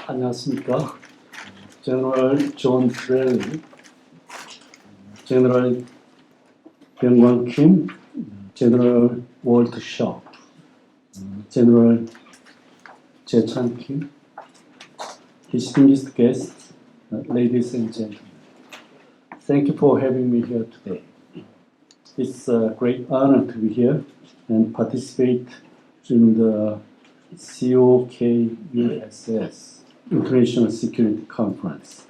안녕하십니까. General John Bradley, General Byung-Kwang Kim, General Walter Shaw, General Jae-chan Kim, distinguished guests, ladies and gentlemen. Thank you for having me here today. It's a great honor to be here and participate in the COKUSS International Security Conference.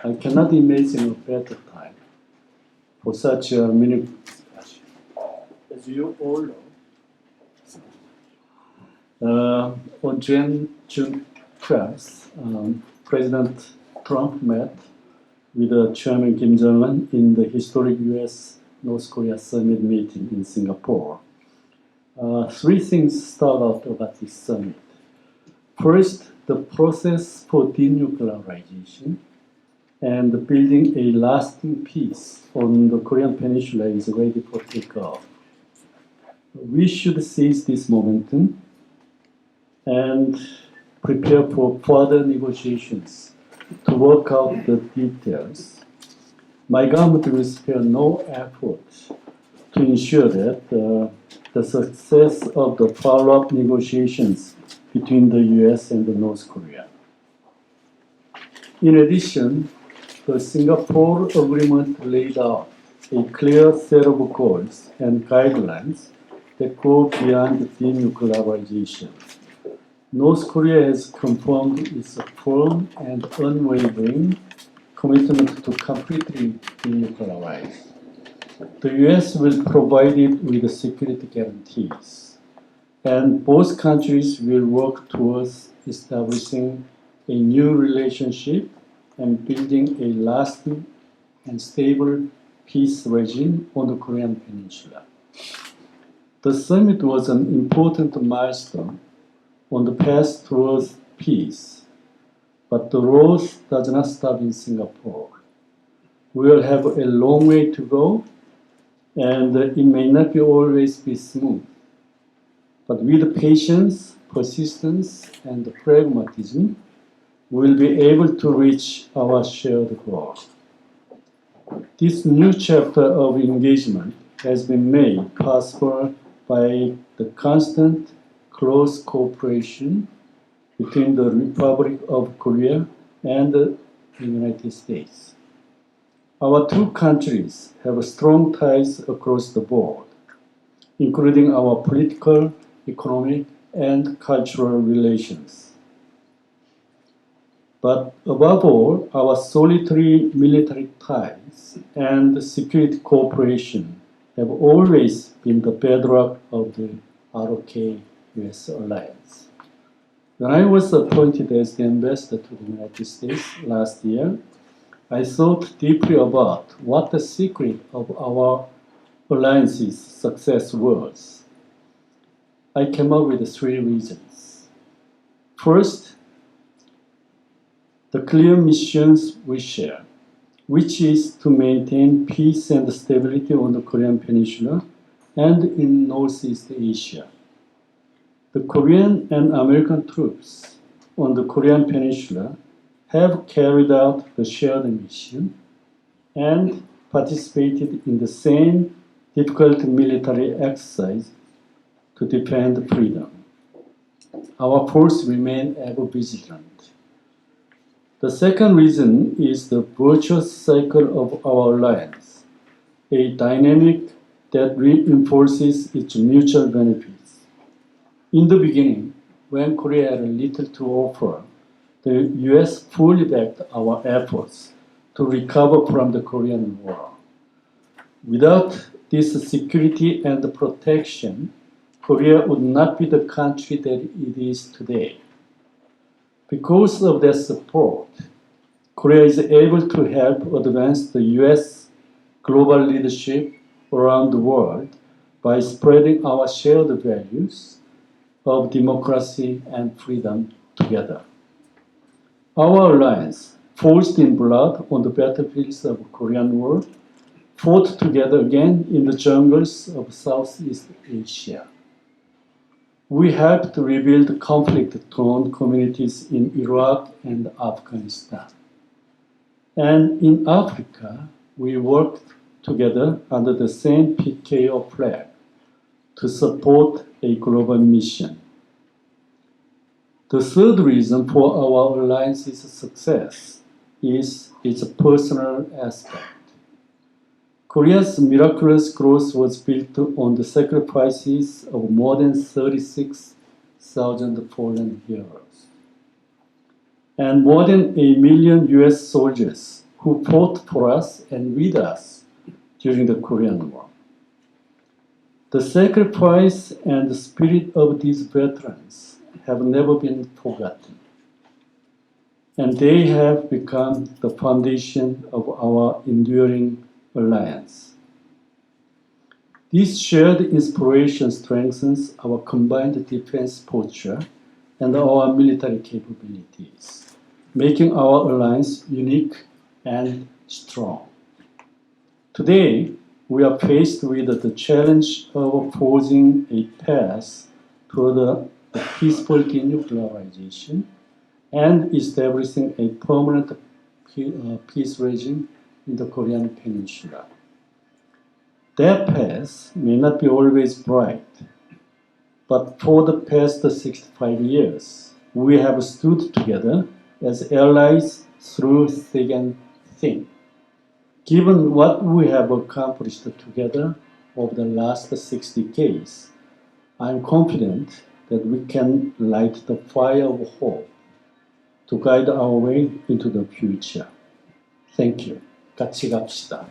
I cannot imagine a better time for such a meaningful discussion. As you all know, on June 12th, President Trump met with Chairman Kim Jong-un in the historic U.S.-North Korea summit meeting in Singapore. Three things stood out about this summit. First, the process for denuclearization and building a lasting peace on the Korean Peninsula is ready for takeoff. We should seize this momentum and prepare for further negotiations to work out the details. My government will spare no effort to ensure that the success of the follow-up negotiations between the U.S. and North Korea. In addition, the Singapore Agreement laid out a clear set of goals and guidelines that go beyond denuclearization. North Korea has confirmed its firm and unwavering commitment to completely denuclearize. The U.S. will provide it with security guarantees, and both countries will work towards establishing a new relationship and building a lasting and stable peace regime on the Korean Peninsula. The summit was an important milestone on the path towards peace, but the road does not stop in Singapore. We will have a long way to go, and it may not always be smooth. But with patience, persistence, and pragmatism, we will be able to reach our shared goal. This new chapter of engagement has been made possible by the constant close cooperation between the Republic of Korea and the United States. Our two countries have strong ties across the board, including our political, economic, and cultural relations. But above all, our solitary military ties and security cooperation have always been the bedrock of the ROK-US alliance. When I was appointed as the ambassador to the United States last year, I thought deeply about what the secret of our alliance's success was. I came up with three reasons. First, the clear missions we share, which is to maintain peace and stability on the Korean Peninsula and in Northeast Asia. The Korean and American troops on the Korean Peninsula have carried out the shared mission and participated in the same difficult military exercise to defend freedom. Our force remain ever vigilant. The second reason is the virtuous cycle of our alliance, a dynamic that reinforces its mutual benefits. In the beginning, when Korea had little to offer, the U.S. fully backed our efforts to recover from the Korean War. Without this security and protection, Korea would not be the country that it is today. Because of their support, Korea is able to help advance the U.S. global leadership around the world by spreading our shared values of democracy and freedom together. Our alliance, forged in blood on the battlefields of the Korean War, fought together again in the jungles of Southeast Asia. We helped rebuild conflict-torn communities in Iraq and Afghanistan. And in Africa, we worked together under the same PKO flag to support a global mission. The third reason for our alliance's success is its personal aspect. Korea's miraculous growth was built on the sacrifices of more than 36,000 fallen heroes, and more than 1 million US soldiers who fought for us and with us during the Korean War. The sacrifice and the spirit of these veterans have never been forgotten, and they have become the foundation of our enduring alliance. This shared inspiration strengthens our combined defense posture and our military capabilities, making our alliance unique and strong. Today, we are faced with the challenge of forging a path toward the peaceful denuclearization and establishing a permanent peace regime in the Korean Peninsula. That path may not be always bright, but for the past 65 years, we have stood together as allies through thick and thin. Given what we have accomplished together over the last 6 decades, I'm confident that we can light the fire of hope to guide our way into the future. Thank you. 같이 갑시다.